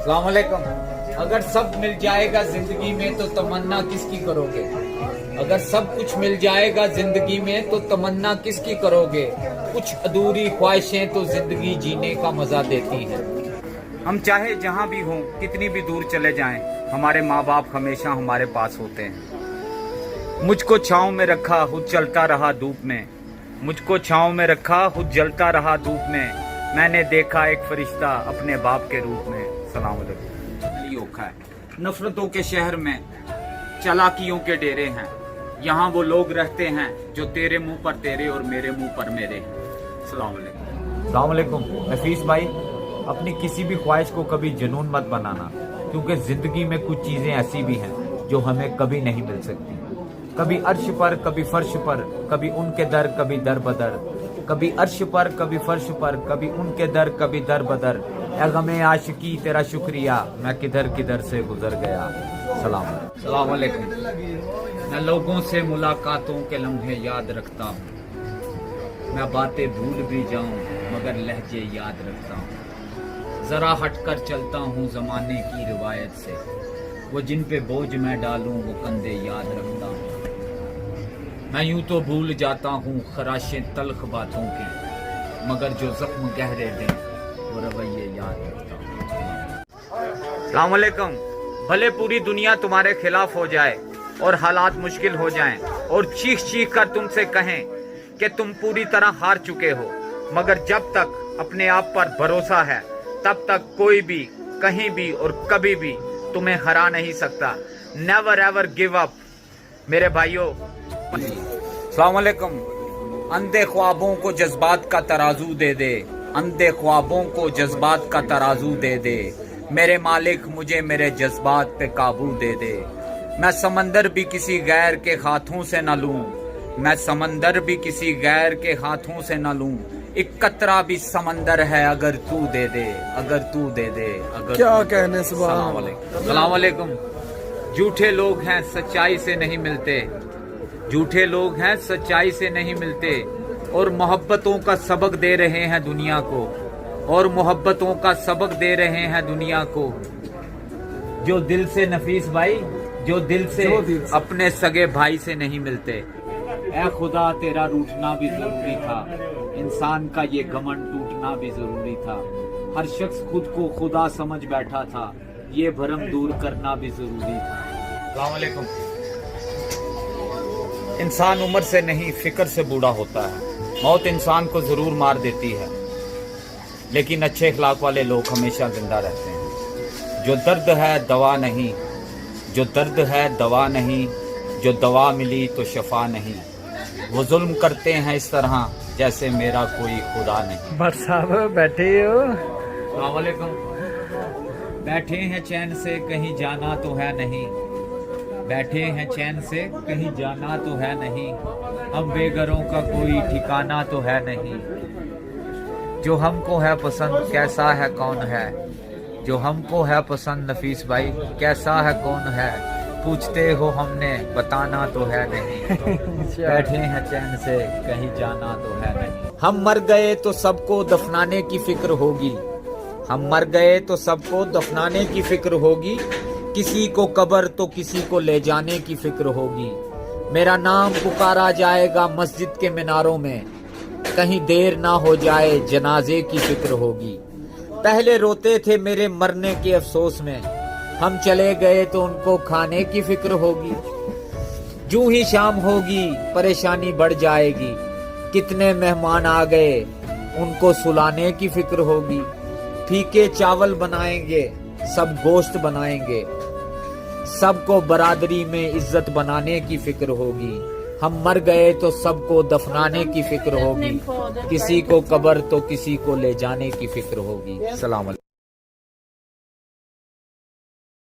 अस्सलाम वालेकुम। अगर सब मिल जाएगा जिंदगी में तो तमन्ना किसकी करोगे? अगर सब कुछ मिल जाएगा जिंदगी में तो तमन्ना किसकी करोगे? कुछ अधूरी ख्वाहिशें तो जिंदगी जीने का मजा देती हैं। हम चाहे जहां भी हों, कितनी भी दूर चले जाएं, हमारे माँ बाप हमेशा हमारे पास होते हैं। मुझको छांव में रखा, खुद चलता रहा धूप में। मुझको छांव में रखा, खुद जलता रहा धूप में। मैंने देखा एक फरिश्ता अपने बाप के रूप में। सलाम अलैकुम। है नफरतों के शहर में चालाकियों के डेरे हैं। यहाँ वो लोग रहते हैं जो तेरे मुंह पर तेरे और मेरे मुंह पर मेरे। सलाम अलैकुम। सलाम अलैकुम। नफीस भाई, अपनी किसी भी ख्वाहिश को कभी जुनून मत बनाना, क्योंकि जिंदगी में कुछ चीजें ऐसी भी हैं जो हमें कभी नहीं मिल सकती। कभी अर्श पर, कभी फर्श पर, कभी उनके दर, कभी दर बदर। कभी अर्श पर, कभी फर्श पर, कभी उनके दर, कभी दर बदर। ए गमे आशिकी तेरा शुक्रिया, मैं किधर किधर से गुजर गया। सलाम अलैकुम। मैं लोगों से मुलाकातों के लम्हे याद रखता हूँ। मैं बातें भूल भी जाऊं मगर लहजे याद रखता हूँ। जरा हटकर चलता हूँ जमाने की रिवायत से। वो जिन पे बोझ मैं डालूं वो कंधे याद रखता हूँ। मैं यूं तो भूल जाता हूँ खराशें तल्ख बातों की, मगर जो जख्म गहरे दें वो रवैये याद रखता हूँ। अस्सलाम वालेकुम। भले पूरी दुनिया तुम्हारे खिलाफ हो जाए और हालात मुश्किल हो जाएं और चीख चीख कर तुमसे कहें कि तुम पूरी तरह हार चुके हो, मगर जब तक अपने आप पर भरोसा है तब तक कोई भी कहीं भी और कभी भी तुम्हें हरा नहीं सकता। नेवर एवर गिव अप मेरे भाइयों। अस्सलाम वालेकुम। अंधे ख्वाबों को जज्बात का तराजू दे दे। अंधे ख्वाबों को जज्बात का तराजू दे दे। मेरे मालिक मुझे मेरे जज्बात पे काबू दे दे। मैं समंदर भी किसी गैर के हाथों से न लूं। मैं समंदर भी किसी गैर के हाथों से न लूं। एक कतरा भी समंदर है अगर तू दे दे, अगर तू दे दे, अगर क्या कहने। सलाम अलैकुम। झूठे लोग हैं सच्चाई से नहीं मिलते। झूठे लोग हैं सच्चाई से नहीं मिलते और मोहब्बतों का सबक दे रहे हैं दुनिया को। और मोहब्बतों का सबक दे रहे हैं दुनिया को। जो दिल से नफीस भाई, जो दिल से अपने सगे भाई से नहीं मिलते। ऐ खुदा तेरा रूठना भी जरूरी था, इंसान का ये घमंड टूटना भी जरूरी था। हर शख्स खुद को खुदा समझ बैठा था, ये भरम दूर करना भी जरूरी था। अस्सलाम वालेकुम। इंसान उम्र से नहीं फिक्र से बूढ़ा होता है। मौत इंसान को जरूर मार देती है, लेकिन अच्छे अखलाक वाले लोग हमेशा जिंदा रहते हैं। जो दर्द है दवा नहीं, जो दर्द है दवा नहीं, जो दवा मिली तो शफा नहीं। वो जुल्म करते हैं इस तरह जैसे मेरा कोई खुदा नहीं। भट्ट साहब बैठे हो? अस्सलाम वालेकुम। बैठे हैं चैन से कहीं जाना तो है नहीं। बैठे हैं चैन से कहीं जाना तो है नहीं। हम बेघरों का कोई ठिकाना तो है नहीं। जो हमको है पसंद कैसा है कौन है। जो हमको है पसंद नफीस भाई कैसा है कौन है। पूछते हो हमने बताना तो है नहीं। बैठे हैं चैन से कहीं जाना तो है नहीं। हम मर गए तो सबको दफनाने की फिक्र होगी। हम मर गए तो सबको दफनाने की फिक्र होगी। किसी को कब्र तो किसी को ले जाने की फिक्र होगी। मेरा नाम पुकारा जाएगा मस्जिद के मीनारों में। कहीं देर ना हो जाए जनाजे की फिक्र होगी। पहले रोते थे मेरे मरने के अफसोस में। हम चले गए तो उनको खाने की फिक्र होगी। जूं ही शाम होगी परेशानी बढ़ जाएगी। कितने मेहमान आ गए उनको सुलाने की फिक्र होगी। फीके चावल बनाएंगे सब गोश्त बनाएंगे। सबको बरादरी में इज्जत बनाने की फिक्र होगी। हम मर गए तो सबको दफनाने की फिक्र होगी। किसी को कब्र तो किसी को ले जाने की फिक्र होगी। सलाम अलैकुम।